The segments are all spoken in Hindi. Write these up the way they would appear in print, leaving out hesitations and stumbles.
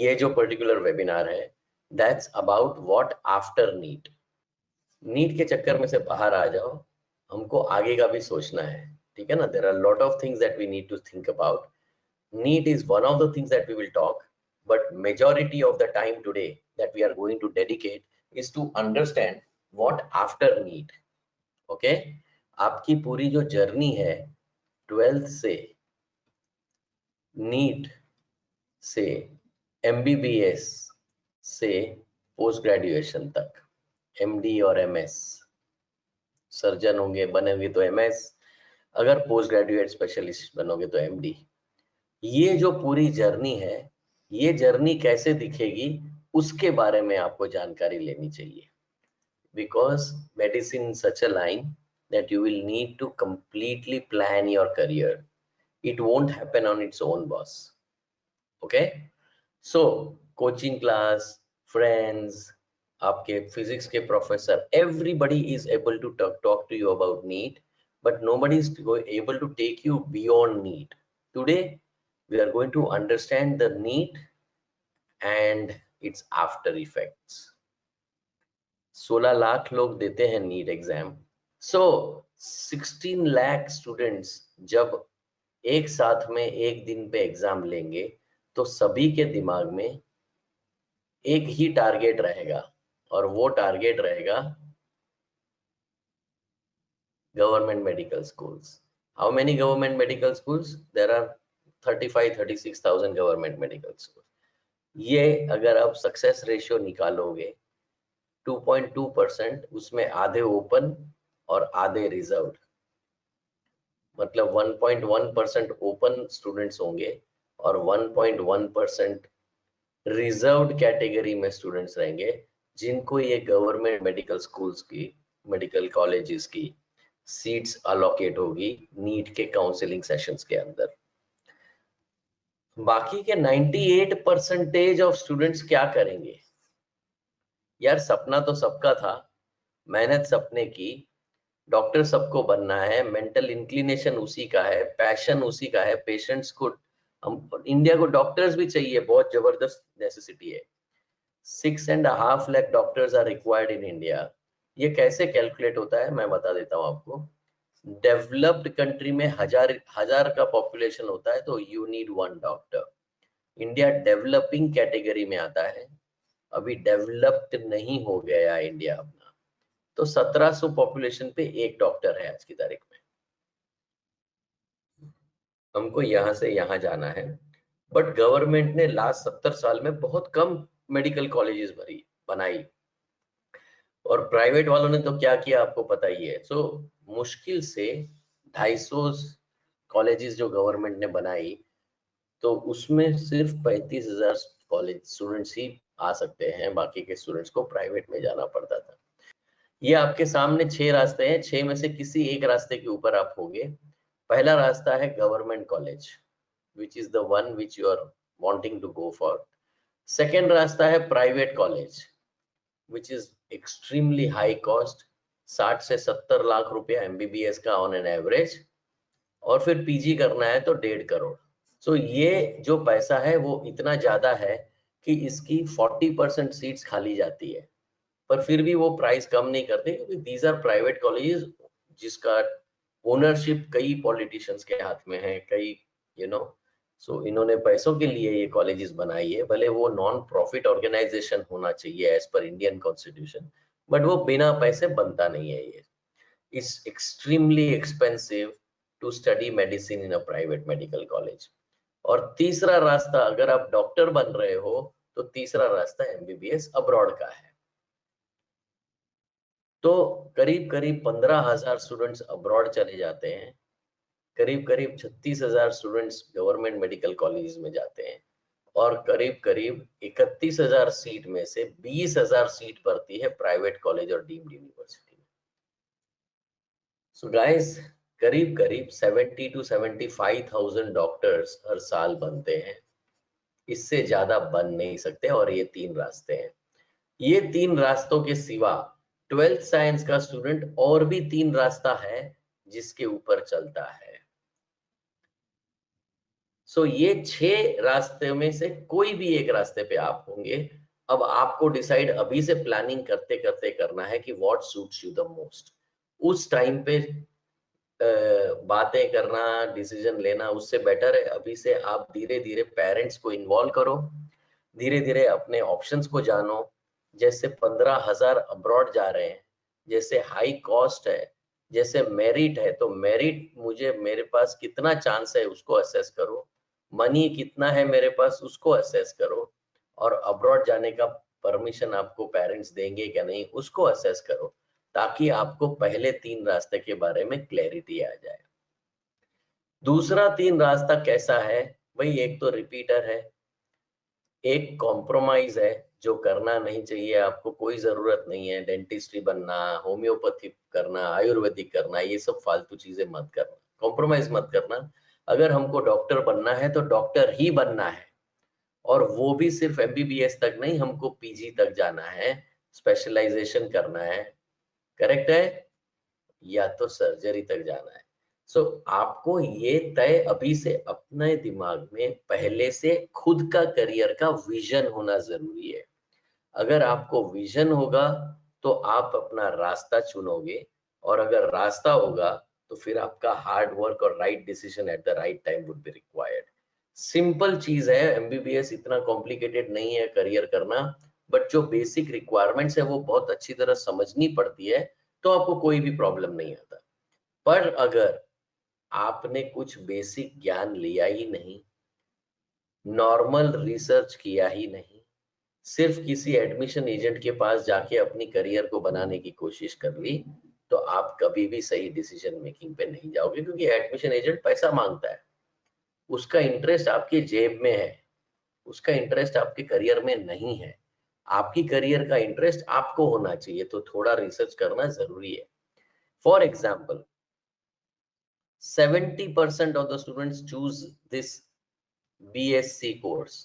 ये जो पर्टिकुलर वेबिनार है that's about what after NEET. NEET के चक्कर में से बाहर आ जाओ, हमको आगे का भी सोचना है, ठीक है ना। There are lot of things that we need to think about. NEET is one of the things that we will talk, but majority of the time today that we are going to dedicate is to understand what after NEET. Okay, आपकी पूरी जो जर्नी है 12th से नीट से MBBS से पोस्ट ग्रेजुएशन तक, MD और MS, सर्जन होंगे बनेंगे तो MS, अगर पोस्ट ग्रेजुएट स्पेशलिस्ट बनोगे तो MD। ये जो पूरी जर्नी है, ये जर्नी कैसे दिखेगी उसके बारे में आपको जानकारी लेनी चाहिए, because medicine such a line that you will need to completely plan your career. It won't happen on its own, boss. Okay, so coaching class, friends, आपके physics के professor, everybody is able to talk to you about NEET, but nobody is able to take you beyond NEET. Today we are going to understand the NEET and its after effects. 16 lakh लोग देते हैं NEET exam. So 16 lakh students जब एक साथ में एक दिन पे एग्जाम लेंगे तो सभी के दिमाग में एक ही टारगेट रहेगा, और वो टारगेट रहेगा government medical schools. How many government medical schools? There are 35-36,000 government medical school. ये अगर आप सक्सेस रेशियो निकालोगे 2.2%, उसमें आधे ओपन और आधे रिजर्व्ड, मतलब 1.1% ओपन स्टूडेंट्स होंगे और 1.1% रिजर्व्ड कैटेगरी में स्टूडेंट्स रहेंगे, जिनको ये गवर्नमेंट मेडिकल स्कूल्स की, मेडिकल कॉलेजेस की सीट्स अलोकेट होगी नीट के काउंसलिंग सेशंस के अंदर। बाकी के 98% ऑफ स्टूडेंट्स क्या करेंगे? यार सपना तो सबका था, मेहनत सबने की, डॉक्टर सबको बनना है, मेंटल इंक्लिनेशन उसी का है, पैशन उसी का है, पेशेंट्स को, हम इंडिया को डॉक्टर्स भी चाहिए, बहुत जबरदस्त नेसेसिटी है। 6.5 lakh doctors are required in India. ये कैसे कैलकुलेट होता है मैं बता देता हूँ आपको। डेवलप्ड कंट्री में हजार का पॉपुलेशन होता है तो you need 1 doctor. India developing category में आता है, अभी डेवलप्ड नहीं हो गया इंडिया अपना, तो 1700 पॉपुलेशन पे एक डॉक्टर है आज की तारीख में। हमको यहाँ से यहाँ जाना है, बट गवर्नमेंट ने लास्ट 70 साल में बहुत कम मेडिकल कॉलेजेस बनाई, और प्राइवेट वालों ने तो क्या किया आपको पता ही है। सो मुश्किल से 250 कॉलेजेस जो गवर्नमेंट ने बनाई, तो उसमें सिर्फ 35,000 कॉलेज स्टूडेंट्स ही आ सकते हैं, बाकी के स्टूडेंट्स को प्राइवेट में जाना पड़ता था। ये आपके सामने 6 रास्ते हैं, 6 में से किसी एक रास्ते के ऊपर आप होंगे। पहला रास्ता है government college, which is the one which you are wanting to go for. Second रास्ता है private college, which is extremely high cost, 60 से 70 लाख रुपया MBBS का ऑन एन एवरेज, और फिर PG करना है तो 1.5 करोड़। सो ये जो पैसा है वो इतना ज्यादा है कि इसकी 40% सीट्स खाली जाती है, पर फिर भी वो प्राइस कम नहीं करते, क्योंकि दीज आर प्राइवेट कॉलेजेस जिसका ओनरशिप कई पॉलिटिशियंस के हाथ में है, कई सो इन्होंने पैसों के लिए ये कॉलेजेस बनाई है। भले वो नॉन प्रॉफिट ऑर्गेनाइजेशन होना चाहिए as per Indian constitution, but वो बिना पैसे बनता नहीं है। ये it's extremely expensive to study medicine in a private medical college. और तीसरा रास्ता, अगर आप डॉक्टर बन रहे हो तो तीसरा रास्ता MBBS अब्रॉड का है। तो करीब करीब 15,000 स्टूडेंट्स अब्रॉड चले जाते हैं, करीब करीब 36,000 स्टूडेंट्स गवर्नमेंट मेडिकल कॉलेज में जाते हैं, और करीब करीब 31,000 सीट में से 20,000 सीट भरती है प्राइवेट कॉलेज और डीम्ड यूनिवर्सिटी में। सो गाइस, करीब करीब 70 to 75,000 डॉक्टर्स हर साल बनते हैं, इससे ज्यादा बन नहीं सकते। और ये 3 रास्ते हैं। ये 3 रास्तों के सिवा 12th साइंस का स्टूडेंट और भी 3 रास्ता है जिसके ऊपर चलता है। सो ये 6 रास्ते में से कोई भी एक रास्ते पे आप होंगे। अब आपको डिसाइड अभी से प्लानिंग करते करते करना है कि what suits you the most. उस टाइम पे बातें करना, डिसीजन लेना उससे बेटर है अभी से आप धीरे धीरे पेरेंट्स को इन्वॉल्व करो, धीरे धीरे अपने ऑप्शंस को जानो। जैसे 15,000 अब्रॉड जा रहे हैं, जैसे हाई कॉस्ट है, जैसे मेरिट है, तो मेरिट मुझे मेरे पास कितना चांस है उसको असेस करो, मनी कितना है मेरे पास उसको असेस करो, और अब्रॉड जाने का परमिशन आपको पेरेंट्स देंगे क्या नहीं उसको असेस करो, ताकि आपको पहले 3 रास्ते के बारे में क्लैरिटी आ जाए। दूसरा 3 रास्ता कैसा है भाई? एक तो रिपीटर है, एक कॉम्प्रोमाइज है जो करना नहीं चाहिए, आपको कोई जरूरत नहीं है डेंटिस्ट्री बनना, होम्योपैथी करना, आयुर्वेदिक करना, ये सब फालतू चीजें मत करना, कॉम्प्रोमाइज मत करना। अगर हमको डॉक्टर बनना है तो डॉक्टर ही बनना है, और वो भी सिर्फ एमबीबीएस तक नहीं, हमको पीजी तक जाना है, स्पेशलाइजेशन करना है, करेक्ट है, या तो सर्जरी तक जाना है। सो आपको ये तय अभी से अपने दिमाग में पहले से खुद का करियर का विजन होना जरूरी है। अगर आपको विजन होगा तो आप अपना रास्ता चुनोगे, और अगर रास्ता होगा तो फिर आपका हार्ड वर्क और right decision at the right time would be required. Simple चीज है, एमबीबीएस इतना कॉम्प्लिकेटेड नहीं है करियर करना, बट जो बेसिक रिक्वायरमेंट्स है वो बहुत अच्छी तरह समझनी पड़ती है, तो आपको कोई भी प्रॉब्लम नहीं आता। पर अगर आपने कुछ बेसिक ज्ञान लिया ही नहीं, नॉर्मल रिसर्च किया ही नहीं, सिर्फ किसी एडमिशन एजेंट के पास जाके अपनी करियर को बनाने की कोशिश कर ली, तो आप कभी भी सही डिसीजन मेकिंग पे नहीं जाओगे, क्योंकि एडमिशन एजेंट पैसा मांगता है, उसका इंटरेस्ट आपके जेब में है, उसका इंटरेस्ट आपके करियर में नहीं है। आपकी करियर का इंटरेस्ट आपको होना चाहिए, तो थोड़ा रिसर्च करना जरूरी है। For example 70% of the students choose this BSc course.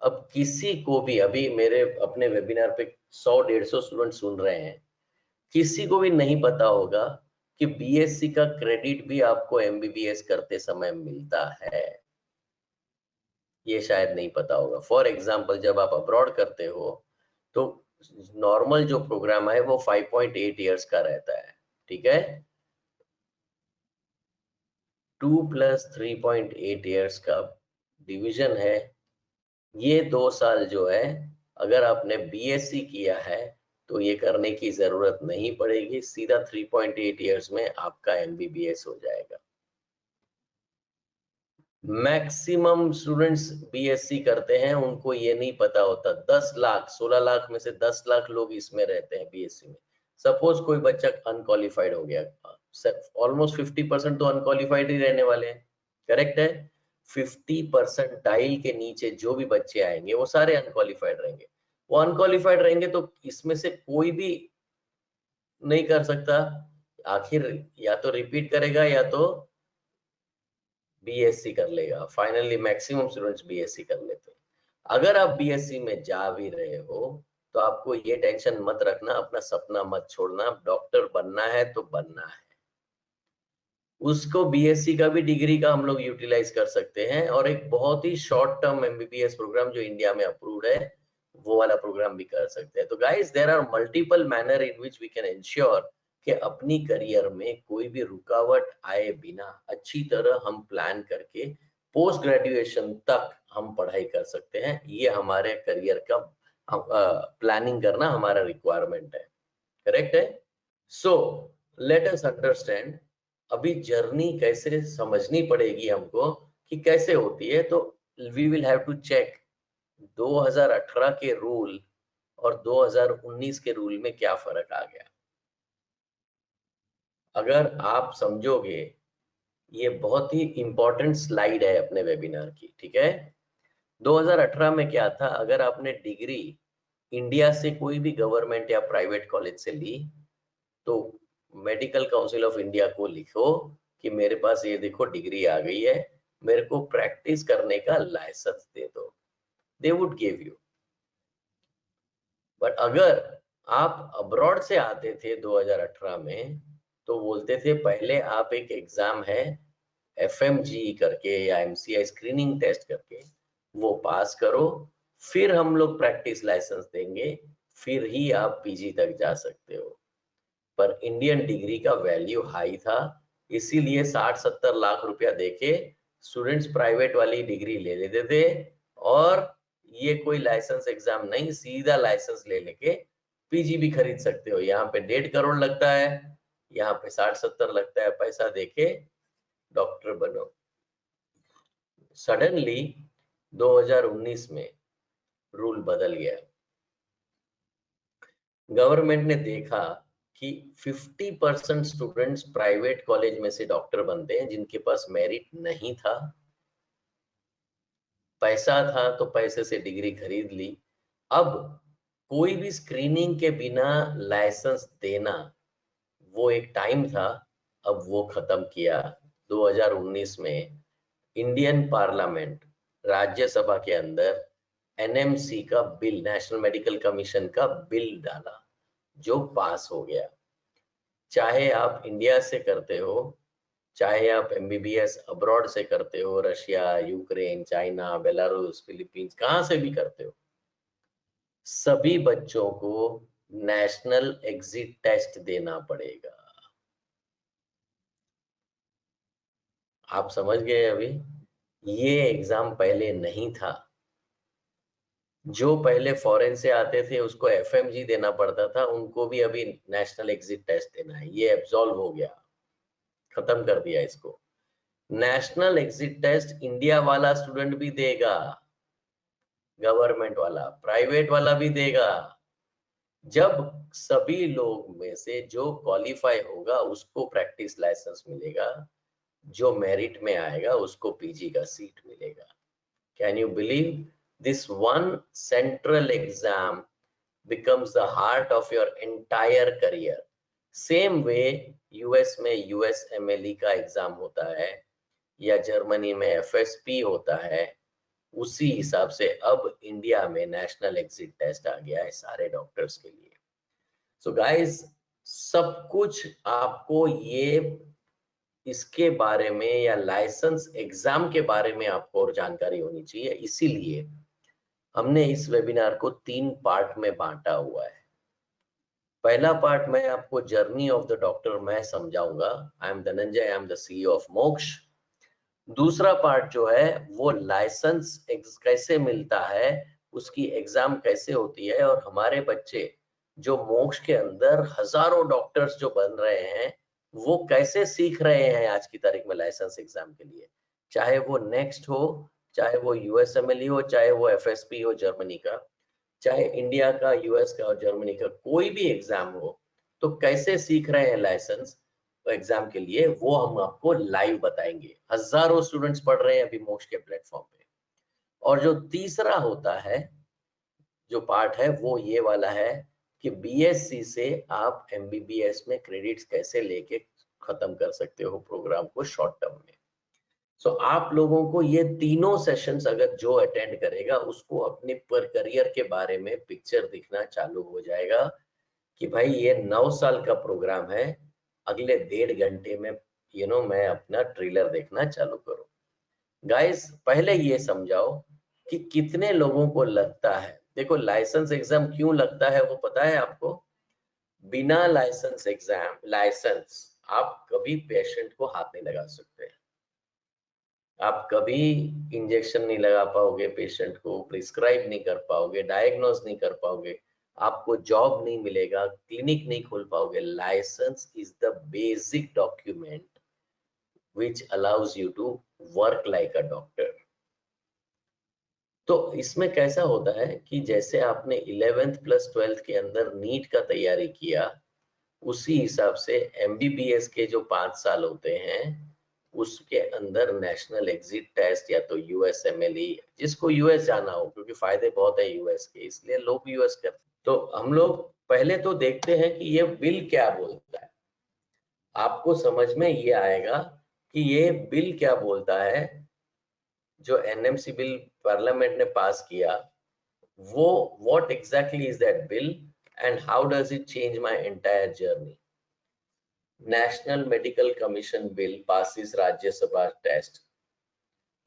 अब किसी को भी, अभी मेरे अपने वेबिनार पे 100-150 स्टूडेंट सुन रहे हैं, किसी को भी नहीं पता होगा कि बीएससी का क्रेडिट भी आपको एमबीबीएस करते समय मिलता है, ये शायद नहीं पता होगा। फॉर एग्जाम्पल जब आप अब्रॉड करते हो तो नॉर्मल जो प्रोग्राम है वो 5.8 ईयर्स का रहता है, ठीक है। 2 + 3.8 ईयर्स का डिवीजन है, ये 2 साल जो है, अगर आपने बीएससी किया है तो ये करने की जरूरत नहीं पड़ेगी, सीधा 3.8 ईयर्स में आपका एमबीबीएस हो जाएगा। मैक्सिमम स्टूडेंट्स बीएससी करते हैं, उनको ये नहीं पता होता, 10 लाख 16 लाख में से 10 लाख लोग इसमें रहते हैं बीएससी में। सपोज कोई बच्चा अनक्वालिफाइड हो गया, ऑलमोस्ट 50% तो अनक्वालिफाइड ही रहने वाले हैं, करेक्ट है। 50% के नीचे जो भी बच्चे आएंगे वो सारे अनक्वालिफाइड रहेंगे। वो अनक्वालिफाइड रहेंगे तो इसमें से कोई भी नहीं कर सकता, आखिर या तो रिपीट करेगा या तो बीएससी कर लेगा। फाइनली मैक्सिमम स्टूडेंट्स बीएससी कर लेते हैं। अगर आप बीएससी में जा भी रहे हो तो आपको ये टेंशन मत रखना, अपना सपना मत छोड़ना, डॉक्टर बनना है तो बनना है। उसको बीएससी का भी डिग्री का हम लोग यूटिलाइज कर सकते हैं, और एक बहुत ही शॉर्ट टर्म एमबीबीएस प्रोग्राम जो इंडिया में अप्रूव्ड है वो वाला प्रोग्राम भी कर सकते हैं। तो guys there are multiple manner in which we can ensure कि अपनी करियर में कोई भी रुकावट आए बिना अच्छी तरह हम प्लान करके पोस्ट ग्रेजुएशन तक हम पढ़ाई कर सकते हैं। ये हमारे करियर का प्लानिंग करना हमारा रिक्वायरमेंट है, करेक्ट है। सो लेट अस अंडरस्टैंड, अभी जर्नी कैसे समझनी पड़ेगी हमको कि कैसे होती है। तो we will have to check 2018 के रूल और 2019 के रूल में क्या फर्क आ गया। अगर आप समझोगे, ये बहुत ही इंपॉर्टेंट स्लाइड है अपने वेबिनार की, ठीक है। 2018 में क्या था, अगर आपने डिग्री इंडिया से कोई भी गवर्नमेंट या प्राइवेट कॉलेज से ली तो मेडिकल काउंसिल ऑफ इंडिया को लिखो कि मेरे पास ये देखो डिग्री आ गई है, मेरे को प्रैक्टिस करने का लाइसेंस दे दो, they would give you. But अगर आप अब्रॉड से आते थे 2018 में तो बोलते थे पहले आप एक एग्जाम है FMG करके या MCI स्क्रीनिंग टेस्ट करके वो पास करो, फिर हम लोग प्रैक्टिस लाइसेंस देंगे, फिर ही आप PG तक जा सकते हो। पर इंडियन डिग्री का वैल्यू हाई था, इसीलिए 60-70 लाख रुपया देके स्टूडेंट्स प्राइवेट वाली डिग्री ले लेते थे, और ये कोई लाइसेंस एग्जाम नहीं, सीधा लाइसेंस ले लेके PG भी खरीद सकते हो। यहाँ पे 1.5 करोड़ लगता है, यहाँ पे 60-70 लगता है, पैसा देके डॉक्टर बनो। सडनली 2019 में रूल बदल गया। गवर्नमेंट ने देखा कि 50% स्टूडेंट्स प्राइवेट कॉलेज में से डॉक्टर बनते हैं जिनके पास मेरिट नहीं था, पैसा था तो पैसे से डिग्री खरीद ली। अब कोई भी स्क्रीनिंग के बिना लाइसेंस देना, वो एक टाइम था, अब वो खत्म किया। 2019 में इंडियन पार्लियामेंट, राज्यसभा के अंदर NMC का बिल, नेशनल मेडिकल कमीशन का बिल डाला, जो पास हो गया। चाहे आप इंडिया से करते हो, चाहे आप MBBS अब्रॉड से करते हो, Russia, Ukraine, China, Belarus, Philippines, कहां से भी करते हो, सभी बच्चों को नेशनल एग्जिट टेस्ट देना पड़ेगा। आप समझ गए? अभी ये एग्जाम पहले नहीं था। जो पहले फॉरेन से आते थे उसको FMG देना पड़ता था, उनको भी अभी नेशनल एग्जिट टेस्ट देना है। ये एब्सॉल्व हो गया, खत्म कर दिया इसको। नेशनल एग्जिट टेस्ट इंडिया वाला स्टूडेंट भी देगा, गवर्नमेंट वाला, प्राइवेट वाला भी देगा। जब सभी लोग में से जो क्वालिफाई होगा उसको प्रैक्टिस लाइसेंस मिलेगा, जो मेरिट में आएगा उसको PG का सीट मिलेगा। Can you believe? This one central exam becomes the heart of your entire career. Same way US में USMLE का एग्जाम होता है, या जर्मनी में FSP होता है, उसी हिसाब से अब इंडिया में नेशनल एग्जिट टेस्ट आ गया है सारे डॉक्टर्स के लिए। सो गाइस, सब कुछ आपको ये इसके बारे में या लाइसेंस एग्जाम के बारे में आपको और जानकारी होनी चाहिए, इसीलिए हमने इस वेबिनार को 3 पार्ट में बांटा हुआ है। पहला पार्ट में आपको जर्नी ऑफ द डॉक्टर मैं समझाऊंगा। I am Dhananjay, I am the CEO of मोक्ष। दूसरा पार्ट जो है वो लाइसेंस कैसे मिलता है, उसकी एग्जाम कैसे होती है, और हमारे बच्चे जो मोक्ष के अंदर हजारों डॉक्टर्स जो बन रहे हैं वो कैसे सीख रहे हैं आज की तारीख में लाइसेंस एग्जाम के लिए। चाहे वो नेक्स्ट हो, चाहे वो USMLE हो, चाहे वो FSP हो जर्मनी का, चाहे इंडिया का, US का और जर्मनी का कोई भी एग्जाम हो, तो कैसे सीख रहे हैं लाइसेंस एग्जाम के लिए, वो हम आपको लाइव बताएंगे। हजारों स्टूडेंट्स पढ़ रहे हैं अभी मोक्ष के प्लेटफॉर्म पे। और जो तीसरा होता है, जो पार्ट है, वो ये वाला है कि BSc से आप MBBS में क्रेडिट्स कैसे लेके खत्म कर सकते हो प्रोग्राम को शॉर्ट टर्म में। सो आप लोगों को ये तीनों सेशंस अगर जो अटेंड करेगा उसको अपने पर करियर के बारे में पिक्चर दिखना चालू हो जाएगा कि भाई ये 9 साल का प्रोग्राम है, अगले 1.5 घंटे में मैं अपना ट्रेलर देखना चालू करूं। गाइस, पहले ये समझाओ कि कितने लोगों को लगता है, देखो लाइसेंस एग्जाम क्यों लगता है वो पता है आपको? बिना लाइसेंस एग्जाम, लाइसेंस आप कभी पेशेंट को हाथ नहीं लगा सकते, आप कभी इंजेक्शन नहीं लगा पाओगे, पेशेंट को प्रिस्क्राइब नहीं कर पाओगे, डायग्नोज नहीं कर पाओगे, आपको जॉब नहीं मिलेगा, क्लिनिक नहीं खोल पाओगे। License is the basic document which allows you to work like a doctor। तो इसमें कैसा होता है कि जैसे आपने 11th प्लस 12th के अंदर नीट का तैयारी किया, उसी हिसाब से MBBS के जो 5 साल होते हैं उसके अंदर नेशनल एग्जिट टेस्ट या तो USMLE, जिसको US जाना हो, क्योंकि फायदे बहुत है US के, इसलिए लोग US करते। तो हम लोग पहले तो देखते हैं कि ये बिल क्या बोलता है। आपको समझ में ये आएगा कि ये बिल क्या बोलता है। जो NMC बिल पार्लियामेंट ने पास किया, वो what exactly is that bill and how does it change my entire journey। National medical commission bill passes Rajya Sabha test,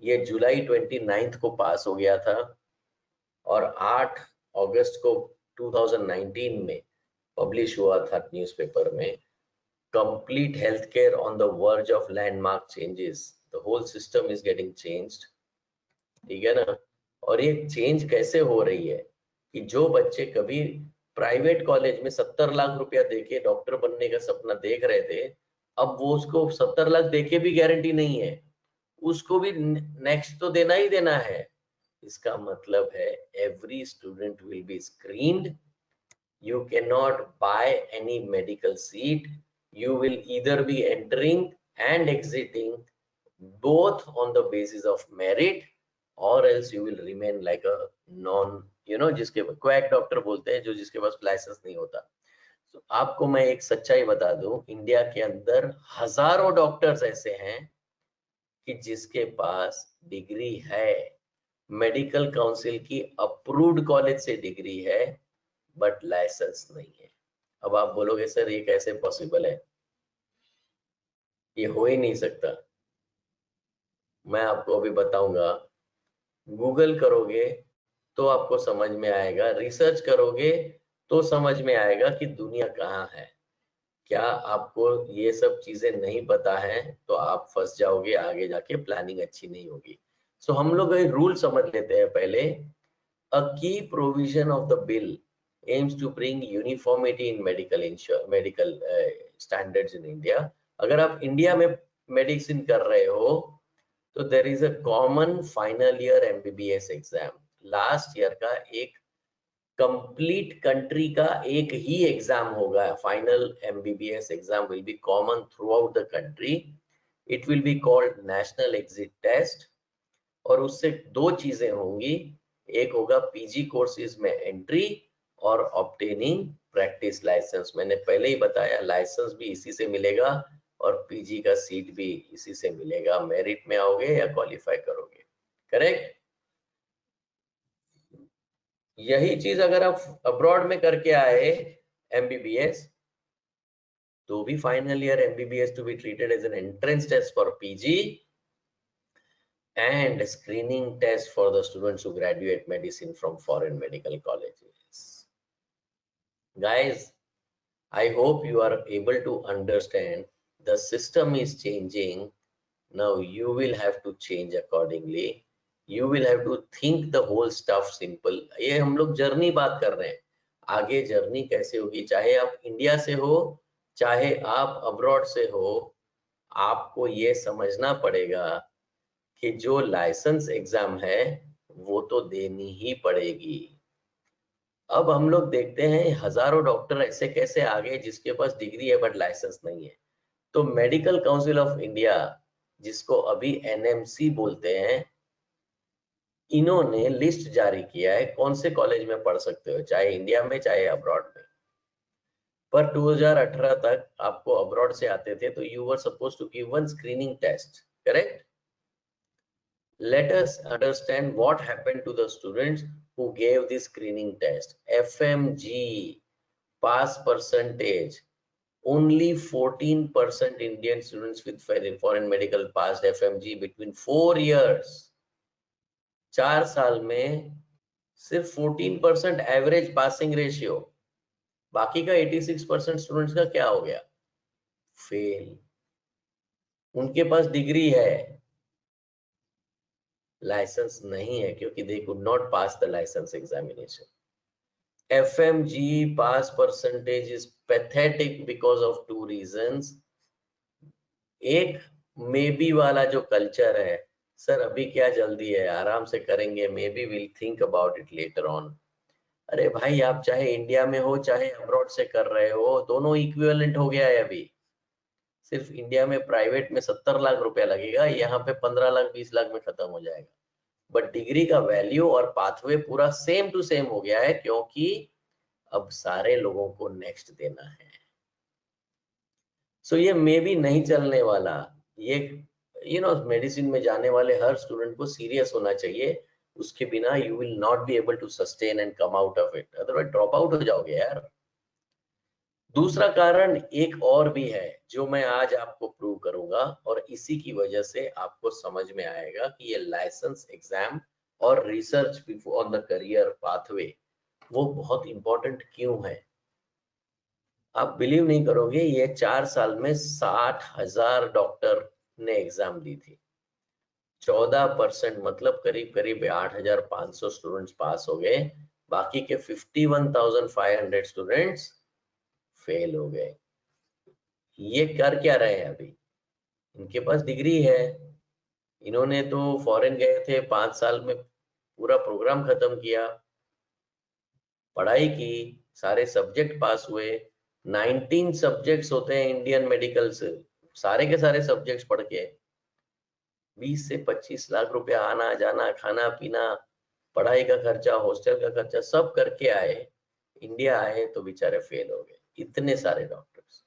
ये जुलाई 29 को पास हो गया था और 8 अगस्त को 2019 में पब्लिश हुआ था न्यूज़पेपर में। Complete health care on the verge of landmark changes, the whole system is getting changed, ठीक है ना। और ये चेंज कैसे हो रही है कि जो बच्चे कभी प्राइवेट कॉलेज में 70 लाख रुपया देके डॉक्टर बनने का सपना देख रहे थे, अब वो उसको 70 लाख देके भी गारंटी नहीं है, उसको भी नेक्स्ट तो देना ही देना है। इसका मतलब है every student will be screened, you cannot buy any medical seat, you will either be entering and exiting both on the basis of merit or else you will remain like a non, जिसके क्वैक डॉक्टर बोलते हैं, जो जिसके पास लाइसेंस नहीं होता। तो आपको मैं एक सच्चाई बता दूं, इंडिया के अंदर हजारों डॉक्टर्स ऐसे हैं कि जिसके पास डिग्री है, मेडिकल काउंसिल की अप्रूव्ड कॉलेज से डिग्री है, बट लाइसेंस नहीं है। अब आप बोलोगे सर ये कैसे पॉसिबल है, ये हो ही नहीं सकता। मैं आपको अभी बताऊंगा, गूगल करोगे तो आपको समझ में आएगा, रिसर्च करोगे तो समझ में आएगा कि दुनिया कहाँ है। क्या आपको ये सब चीजें नहीं पता है तो आप फंस जाओगे, आगे जाके प्लानिंग अच्छी नहीं होगी। सो हम लोग रूल समझ लेते हैं पहले। अ की provision of the bill aims to bring uniformity in medical standards in India। अगर आप इंडिया में मेडिसिन कर रहे हो तो there is a common final year MBBS exam. Last year का एक कंप्लीट कंट्री का एक ही एग्जाम होगा, final MBBS exam will be common throughout the country. It will be called national exit test. और उससे दो चीजें होंगी, एक होगा PG कोर्सेज में एंट्री और ऑब्टेनिंग प्रैक्टिस लाइसेंस। मैंने पहले ही बताया लाइसेंस भी इसी से मिलेगा और PG का सीट भी इसी से मिलेगा, मेरिट में आओगे या क्वालिफाई करोगे, करेक्ट। यही चीज अगर आप अब्रॉड में करके आए MBBS, तो भी final year MBBS to be treated as an entrance test for PG and screening test for the students who graduate medicine from foreign medical colleges. Guys, I hope you are able to understand the system is changing. Now you will have to change accordingly. You will have to think the whole stuff simple. ये हम लोग जर्नी बात कर रहे हैं, आगे जर्नी कैसे होगी, चाहे आप इंडिया से हो चाहे आप अब्रॉड से हो, आपको ये समझना पड़ेगा कि जो लाइसेंस एग्जाम है वो तो देनी ही पड़ेगी। अब हम लोग देखते हैं हजारों डॉक्टर ऐसे कैसे आ गए जिसके पास डिग्री है बट लाइसेंस नहीं है। तो मेडिकल काउंसिल ऑफ इंडिया, जिसको अभी NMC बोलते हैं, इन्होंने लिस्ट जारी किया है कौन से कॉलेज में पढ़ सकते हो, चाहे इंडिया में चाहे अब्रॉड में। पर 2018 तक आपको अब्रॉड से आते थे तो you were supposed to give one screening test, correct. Let us understand what happened to the students who gave this screening test. FMG pass percentage, only 14% Indian students with foreign medical passed FMG between 4 years। 4 साल में सिर्फ 14% एवरेज पासिंग रेशियो, बाकी का 86% स्टूडेंट्स का क्या हो गया, फेल। उनके पास डिग्री है, लाइसेंस नहीं है क्योंकि they could not pass the license examination। FMG pass percentage is pathetic because of two reasons। एक मे बी वाला जो कल्चर है, सर अभी क्या जल्दी है, आराम से करेंगे, may be will think about it later on. अरे भाई आप चाहे इंडिया में हो चाहे अब्रॉड से कर रहे हो, दोनों इक्विवेलेंट हो गया है अभी। सिर्फ इंडिया में प्राइवेट में 70 लाख रुपया लगेगा, यहाँ पे 15 लाख 20 लाख में खत्म हो जाएगा। बट डिग्री का वैल्यू और पाथवे पूरा सेम टू सेम हो गया है क्योंकि अब सारे लोगों को नेक्स्ट देना है। सो ये मे भी नहीं चलने वाला। ये मेडिसिन में जाने वाले हर स्टूडेंट को सीरियस होना चाहिए, उसके बिना you will not be able to sustain and come out of it, otherwise drop out हो जाओगे यार। दूसरा कारण एक और भी है जो मैं आज आपको प्रूव करूंगा, और इसी की वजह से आपको समझ में आएगा कि ये लाइसेंस एग्जाम और research on the career pathway वो बहुत इंपॉर्टेंट क्यों है। आप बिलीव नहीं करोगे, ये 4 साल में 60,000 डॉक्टर ने एग्जाम दी थी। 14% मतलब करीब करीब 8,500 स्टूडेंट्स पास हो गए, बाकी के 51,500 स्टूडेंट्स फेल हो गए। ये कर क्या रहे हैं अभी? इनके पास डिग्री है, इन्होंने तो फॉरेन गए थे, 5 साल में पूरा प्रोग्राम खत्म किया, पढ़ाई की, सारे सब्जेक्ट पास हुए। 19 सब्जेक्ट्स होते हैं इंडियन मेडिकल से, सारे के सारे सब्जेक्ट्स पढ़ के 20 से 25 लाख रुपया आना जाना खाना पीना पढ़ाई का खर्चा हॉस्टल का खर्चा सब करके आए, इंडिया आए तो बेचारे फेल हो गए। इतने सारे डॉक्टर्स,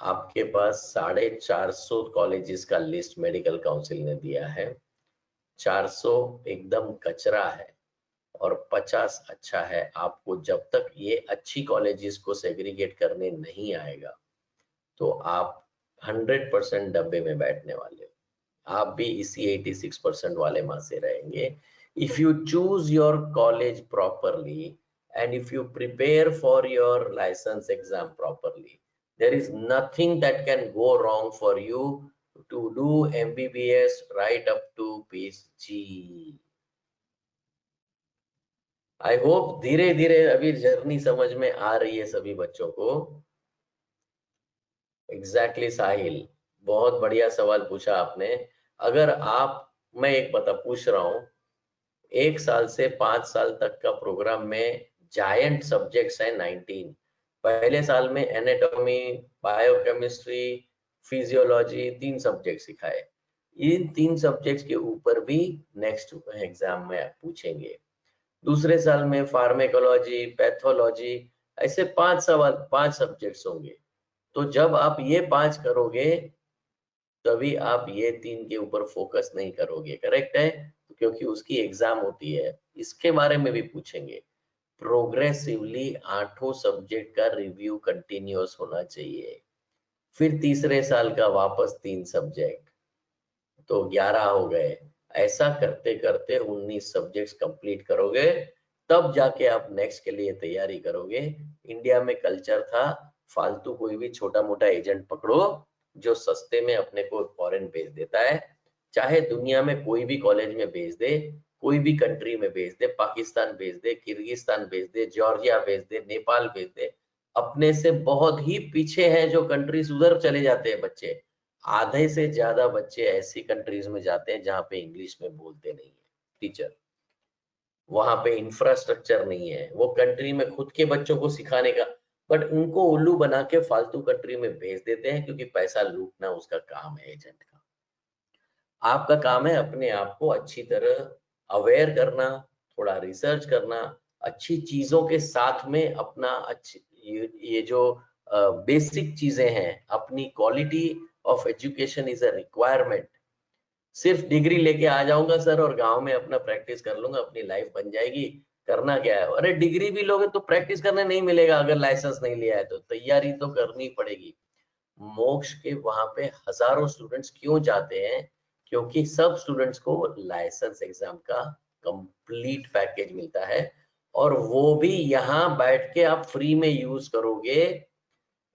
आपके पास 450 कॉलेजेस का लिस्ट मेडिकल काउंसिल ने दिया है। 400 एकदम कचरा है और 50 अच्छा है। आपको जब तक ये अच्छी कॉलेजेस को सेग्रीगेट करने नहीं आएगा तो आप 100% डब्बे में बैठने वाले हो। आप भी इसी 86% वाले माँ से रहेंगे। If you choose your college properly and if you prepare for your license exam properly, there is nothing that can go wrong for you to do MBBS right up to PhD. I hope धीरे धीरे अभी जर्नी समझ में आ रही है सभी बच्चों को। एग्जैक्टली साहिल, बहुत बढ़िया सवाल पूछा आपने। अगर आप, मैं एक बता पूछ रहा हूँ, 1 साल से 5 साल तक का प्रोग्राम में जायंट सब्जेक्ट्स हैं 19। पहले साल में एनाटॉमी, बायोकेमिस्ट्री, फिजियोलॉजी 3 सब्जेक्ट सिखाए। इन 3 सब्जेक्ट्स के ऊपर भी नेक्स्ट एग्जाम में पूछेंगे। दूसरे साल में फार्मेकोलॉजी, पैथोलॉजी, ऐसे 5 सवाल 5 सब्जेक्ट्स होंगे। तो जब आप ये 5 करोगे तभी आप ये 3 के ऊपर फोकस नहीं करोगे, करेक्ट है? क्योंकि उसकी एग्जाम होती है, इसके बारे में भी पूछेंगे। प्रोग्रेसिवली 8 सब्जेक्ट का रिव्यू कंटिन्यूअस होना चाहिए। फिर तीसरे साल का वापस 3 सब्जेक्ट, तो 11 हो गए। ऐसा करते करते 19 सब्जेक्ट्स कंप्लीट करोगे, तब जाके आप नेक्स्ट के लिए तैयारी करोगे। इंडिया में कल्चर था फालतू कोई भी छोटा मोटा एजेंट पकड़ो जो सस्ते में अपने को फॉरेन भेज देता है, चाहे दुनिया में कोई भी कॉलेज में भेज दे, कोई भी कंट्री में भेज दे, पाकिस्तान भेज दे, किर्गिस्तान भेज दे, जॉर्जिया भेज दे, नेपाल भेज दे। अपने से बहुत ही पीछे हैं जो कंट्रीज, उधर चले जाते हैं बच्चे। आधे से ज्यादा बच्चे ऐसी कंट्रीज में जाते हैं जहां पे इंग्लिश में बोलते नहीं है टीचर, वहां पे इंफ्रास्ट्रक्चर नहीं है, वो कंट्री में खुद के बच्चों को सिखाने का, बट उनको उल्लू बना के फालतू कंट्री में भेज देते हैं क्योंकि पैसा लूटना उसका काम है एजेंट का। आपका काम है अपने आप को अच्छी तरह अवेयर करना, थोड़ा रिसर्च करना, अच्छी चीजों के साथ में अपना अच्छी ये जो बेसिक चीजें हैं, अपनी quality of education is a requirement. सिर्फ डिग्री लेके आ जाऊंगा सर और गांव में अपना प्रैक्टिस कर लूंगा, अपनी लाइफ बन जाएगी, करना क्या है? अरे डिग्री भी लोगे तो प्रैक्टिस करने नहीं मिलेगा, अगर लाइसेंस नहीं लिया है तो तैयारी तो करनी पड़ेगी। मोक्ष के वहां पे हजारों स्टूडेंट्स क्यों जाते हैं? क्योंकि सब स्टूडेंट्स को लाइसेंस एग्जाम का कंप्लीट पैकेज मिलता है, और वो भी यहाँ बैठ के आप फ्री में यूज करोगे।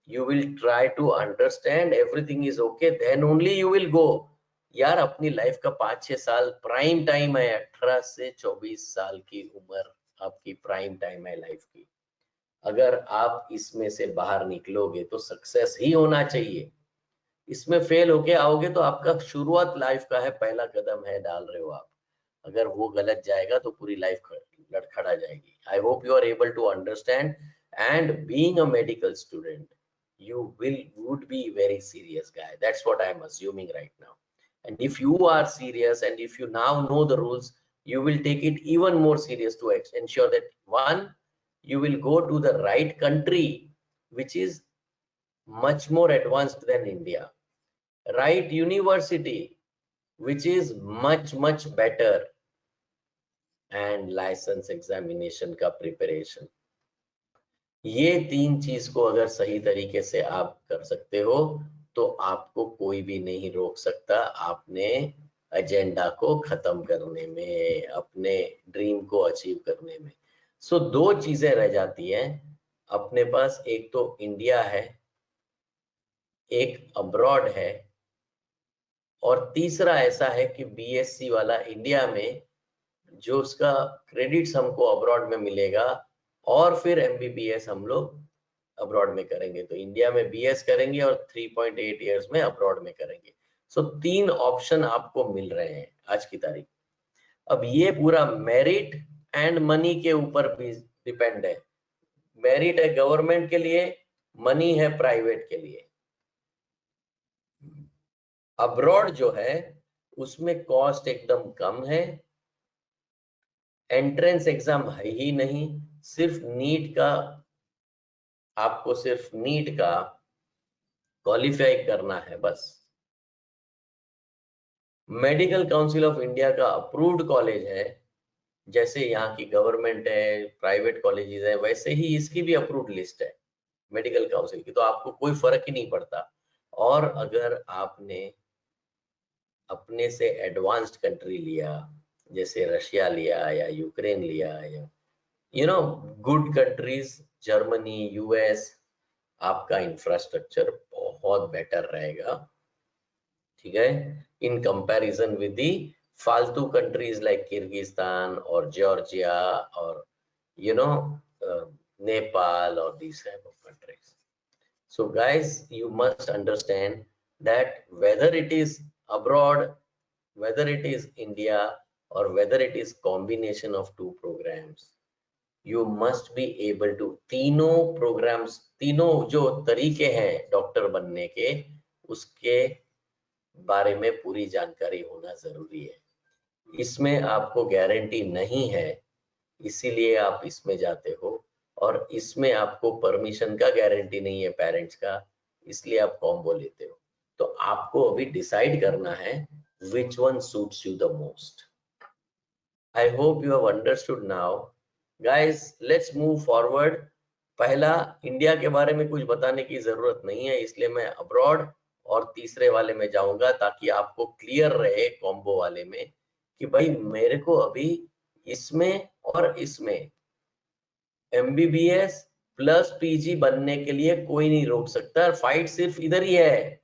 you will try to understand everything is okay, then only you will go। यार अपनी लाइफ का 5-6 साल प्राइम टाइम है, 18 से 24 साल की उम्र आपकी प्राइम टाइम है लाइफ की। अगर आप इसमें से बाहर निकलोगे तो सक्सेस ही होना चाहिए। इसमें फेल होके आओगे तो आपका शुरुआत लाइफ का है, पहला कदम है डाल रहे हो आप, अगर वो गलत जाएगा तो पूरी लाइफ लड़खड़ा जाएगी। I hope you are able to understand. And being a medical student you would be very serious guy, that's what I'm assuming right now, and if you are serious and if you now know the rules, you will take it even more serious to ensure that one, you will go to the right country which is much more advanced than India, right university which is much better, and license examination ka preparation। ये 3 चीज को अगर सही तरीके से आप कर सकते हो तो आपको कोई भी नहीं रोक सकता आपने एजेंडा को खत्म करने में, अपने ड्रीम को अचीव करने में। सो 2 चीजें रह जाती हैं अपने पास, एक तो इंडिया है, एक अब्रॉड है, और तीसरा ऐसा है कि बीएससी वाला इंडिया में जो उसका क्रेडिट्स हमको अब्रॉड में मिलेगा, और फिर एमबीबीएस हम लोग अब्रॉड में करेंगे। तो इंडिया में बीएस करेंगे और 3.8 इयर्स में अब्रॉड में करेंगे। सो 3 ऑप्शन आपको मिल रहे हैं आज की तारीख। अब ये पूरा मेरिट एंड मनी के ऊपर भी डिपेंड है। मेरिट है गवर्नमेंट के लिए, मनी है प्राइवेट के लिए। अब्रॉड जो है उसमें कॉस्ट एकदम कम है, एंट्रेंस एग्जाम है ही नहीं, सिर्फ नीट का, आपको सिर्फ नीट का क्वालिफाई करना है बस। मेडिकल काउंसिल ऑफ इंडिया का अप्रूव्ड कॉलेज है, जैसे यहाँ की गवर्नमेंट है, प्राइवेट कॉलेजेस है, वैसे ही इसकी भी अप्रूव्ड लिस्ट है मेडिकल काउंसिल की, तो आपको कोई फर्क ही नहीं पड़ता। और अगर आपने अपने से एडवांस्ड कंट्री लिया, जैसे रशिया लिया या यूक्रेन लिया या गुड कंट्रीज, जर्मनी, यूएस, आपका इंफ्रास्ट्रक्चर बहुत बेटर रहेगा, ठीक है, इन कंपैरिजन विद दी फालतू कंट्रीज लाइक किर्गिस्तान और जॉर्जिया और यू नो नेपाल और these type of countries. So guys, you must understand that whether it is abroad, whether it is India, or whether it is combination of 2 programs, you must be able to, तीनों प्रोग्राम्स, तीनों जो तरीके हैं डॉक्टर बनने के, उसके बारे में पूरी जानकारी होना जरूरी है। इसमें आपको गारंटी नहीं है, इसीलिए आप इसमें जाते हो, और इसमें आपको परमिशन का गारंटी नहीं है पेरेंट्स का, इसलिए आप कॉम्बो लेते हो। तो आपको अभी डिसाइड करना है which one suits you the most. I hope you have understood now. Guys, let's move forward. पहला, इंडिया के बारे में कुछ बताने की जरूरत नहीं है, इसलिए मैं अब्रॉड और तीसरे वाले में जाऊंगा, ताकि आपको क्लियर रहे कॉम्बो वाले में कि भाई मेरे को अभी इसमें और इसमें एमबीबीएस प्लस पीजी बनने के लिए कोई नहीं रोक सकता, फाइट सिर्फ इधर ही है।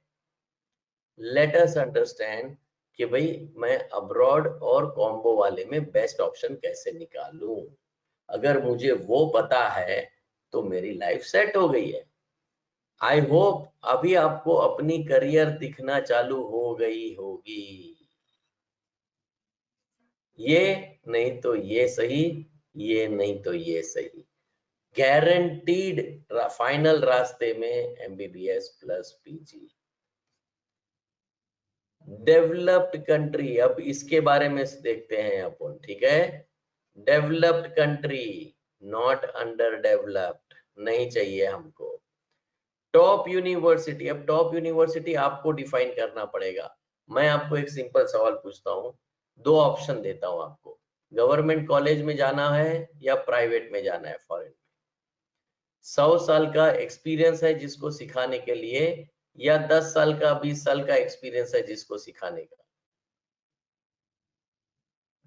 लेट अस अंडरस्टैंड कि भाई मैं अब्रॉड और कॉम्बो वाले में बेस्ट ऑप्शन कैसे निकालूं। अगर मुझे वो पता है तो मेरी लाइफ सेट हो गई है। आई होप अभी आपको अपनी करियर दिखना चालू हो गई होगी। ये नहीं तो ये सही, ये नहीं तो ये सही, गारंटीड फाइनल रास्ते में MBBS plus PG. Developed country, अब इसके बारे में देखते हैं अपन, ठीक है। Developed country, not under developed, नहीं चाहिए हमको। टॉप यूनिवर्सिटी, अब टॉप यूनिवर्सिटी आपको डिफाइन करना पड़ेगा। मैं आपको एक सिंपल सवाल पूछता हूँ, 2 ऑप्शन देता हूँ आपको, गवर्नमेंट कॉलेज में जाना है या प्राइवेट में जाना है फॉरेन में। 100 साल का एक्सपीरियंस है जिसको सिखाने के लिए, या 10 साल का 20 साल का एक्सपीरियंस है जिसको सिखाने का।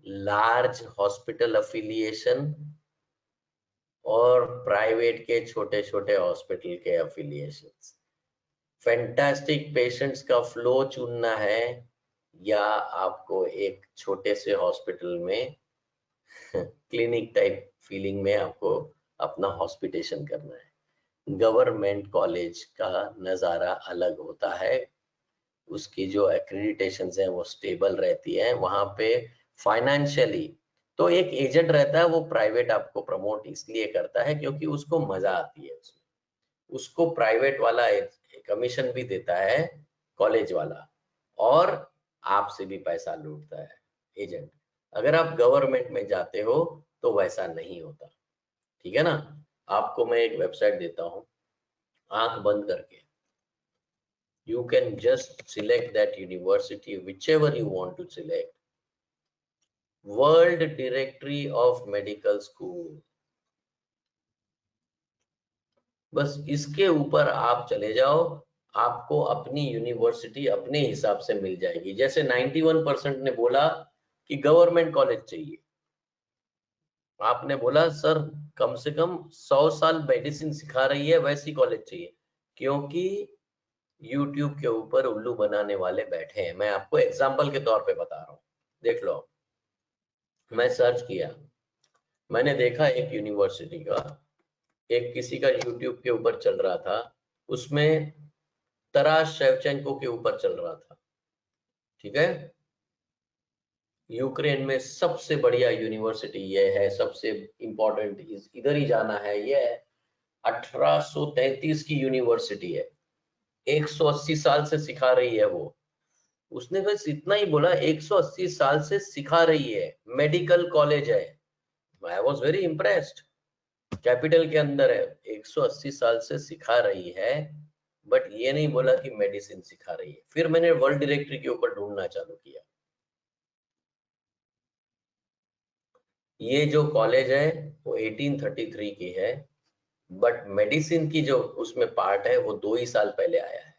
लार्ज हॉस्पिटल अफिलिएशन और प्राइवेट के छोटे छोटे हॉस्पिटल के अफिलिएशंस। फैंटास्टिक पेशेंट्स का फ्लो चुनना है, या आपको एक छोटे से हॉस्पिटल में क्लिनिक टाइप फीलिंग में आपको अपना हॉस्पिटेशन करना है। गवर्नमेंट कॉलेज का नज़ारा अलग होता है, उसकी जो एक्रेडिटेशन है वो स्टेबल रहती है, वहां पे फाइनेंशियली तो एक एजेंट रहता है, वो प्राइवेट आपको प्रमोट इसलिए करता है क्योंकि उसको मजा आती है उसमें, उसको प्राइवेट वाला कमीशन भी देता है कॉलेज वाला, और आपसे भी पैसा लूटता है एजेंट। अगर आप गवर्नमेंट में जाते हो तो वैसा नहीं होता, ठीक है ना। आपको मैं एक वेबसाइट देता हूँ, आंख बंद करके you can just select that university whichever you want to select. World Directory of Medical School, बस इसके ऊपर आप चले जाओ, आपको अपनी यूनिवर्सिटी अपने हिसाब से मिल जाएगी। जैसे 91% ने बोला कि गवर्नमेंट कॉलेज चाहिए, आपने बोला सर कम से कम 100 साल मेडिसिन सिखा रही है वैसी कॉलेज चाहिए, क्योंकि यूट्यूब के ऊपर उल्लू बनाने वाले बैठे हैं। मैं आपको एग्जाम्पल के तौर पे बता रहा हूँ, देख लो। मैं सर्च किया, मैंने देखा एक यूनिवर्सिटी का, एक किसी का यूट्यूब के ऊपर चल रहा था, उसमें तराश शेवचेंको के ऊपर चल रहा था, ठीक है। यूक्रेन में सबसे बढ़िया यूनिवर्सिटी ये है, सबसे इंपॉर्टेंट इधर ही जाना है, ये 1833 की यूनिवर्सिटी है, 180 साल से सिखा रही है वो। उसने बस इतना ही बोला, 180 साल से सिखा रही है, मेडिकल कॉलेज है। I was very impressed, capital के अंदर है, 180 साल से सिखा रही है, बट ये नहीं बोला कि मेडिसिन सिखा रही है। फिर मैंने वर्ल्ड डायरेक्टरी के ऊपर ढूंढना चालू किया, ये जो कॉलेज है वो 1833 की है, बट मेडिसिन की जो उसमें पार्ट है वो 2 ही साल पहले आया है।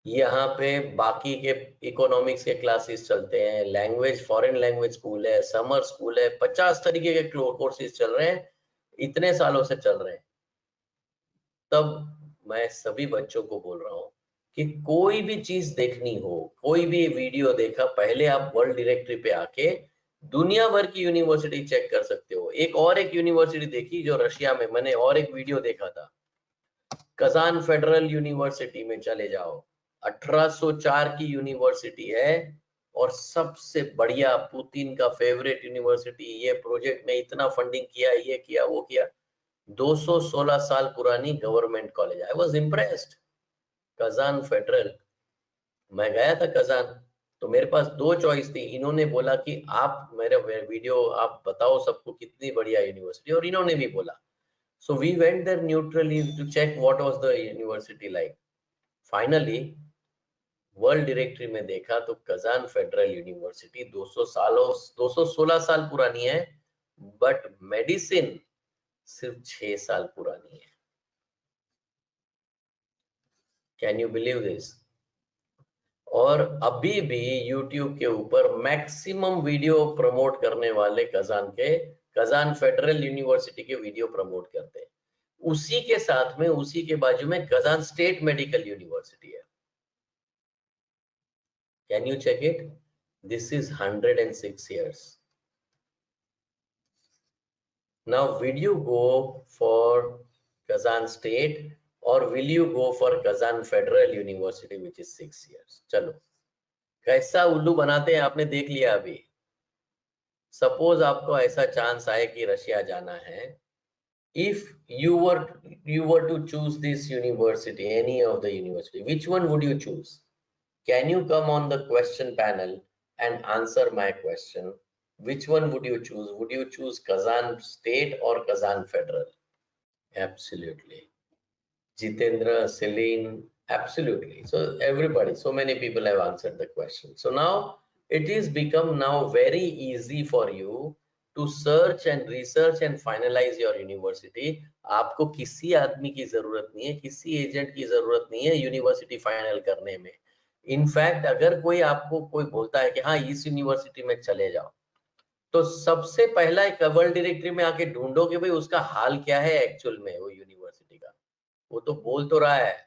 यहाँ पे बाकी के इकोनॉमिक्स के क्लासेस चलते हैं, लैंग्वेज फॉरेन लैंग्वेज स्कूल है, समर स्कूल है, 50 तरीके के कोर्सेज चल रहे हैं, इतने सालों से चल रहे हैं। तब मैं सभी बच्चों को बोल रहा हूँ कि कोई भी चीज देखनी हो, कोई भी वीडियो देखा, पहले आप वर्ल्ड डायरेक्टरी पे आके दुनिया भर की यूनिवर्सिटी चेक कर सकते हो। एक यूनिवर्सिटी देखी जो रशिया में, मैंने और एक वीडियो देखा था, कजान फेडरल यूनिवर्सिटी में चले जाओ, 1804 की यूनिवर्सिटी है, और सबसे बढ़िया, पुतिन का फेवरेट यूनिवर्सिटी, ये प्रोजेक्ट में इतना फंडिंग किया, ये किया, वो किया, 216 साल पुरानी government college. I was impressed. Kazan federal, मैं गया था कजान, तो मेरे पास 2 चॉइस थी। इन्होंने बोला कि आप मेरे वीडियो आप बताओ सबको कितनी बढ़िया यूनिवर्सिटी, और इन्होंने भी बोला। So we went there neutrally to check what was the university like. Finally, world directory में देखा तो कजान फेडरल यूनिवर्सिटी 216 साल पुरानी है, बट मेडिसिन सिर्फ 6 साल पुरानी है। Can you believe this? और अभी भी यूट्यूब के ऊपर मैक्सिमम वीडियो प्रमोट करने वाले कजान फेडरल यूनिवर्सिटी के वीडियो प्रमोट करते हैं। उसी के साथ में, उसी के बाजू में कजान स्टेट मेडिकल यूनिवर्सिटी है। Can you check it? This is 106 years. Now, will you go for Kazan State or will you go for Kazan Federal University, which is 6 years? चलो, कैसा उल्लू बनाते हैं आपने देख लिया अभी। सपोज आपको ऐसा चांस आए कि रशिया जाना है, if you were to choose this university, any of the university, which one would you choose? Can you come on the question panel and answer my question? Which one would you choose? Would you choose Kazan State or Kazan Federal? Absolutely. Jitendra, Celine, absolutely. So everybody, so many people have answered the question. So now it is become now very easy for you to search and research and finalize your university. आपको किसी आदमी की जरूरत नहीं है, किसी एजेंट की जरूरत नहीं है यूनिवर्सिटी फाइनल करने में। इनफैक्ट अगर कोई आपको कोई बोलता है कि हाँ इस यूनिवर्सिटी में चले जाओ, तो सबसे पहला एक वर्ल्ड डायरेक्टरी में आके ढूंढो कि भाई उसका हाल क्या है एक्चुअल में, वो यूनिवर्सिटी का। वो तो बोल तो रहा है।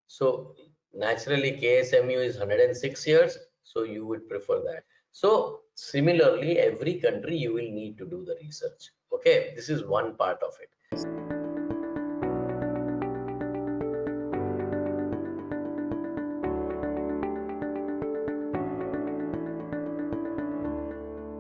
So naturally KSMU is 106 years, so you would prefer that. So similarly, every country you will need to do the research. Okay, this is one part of it.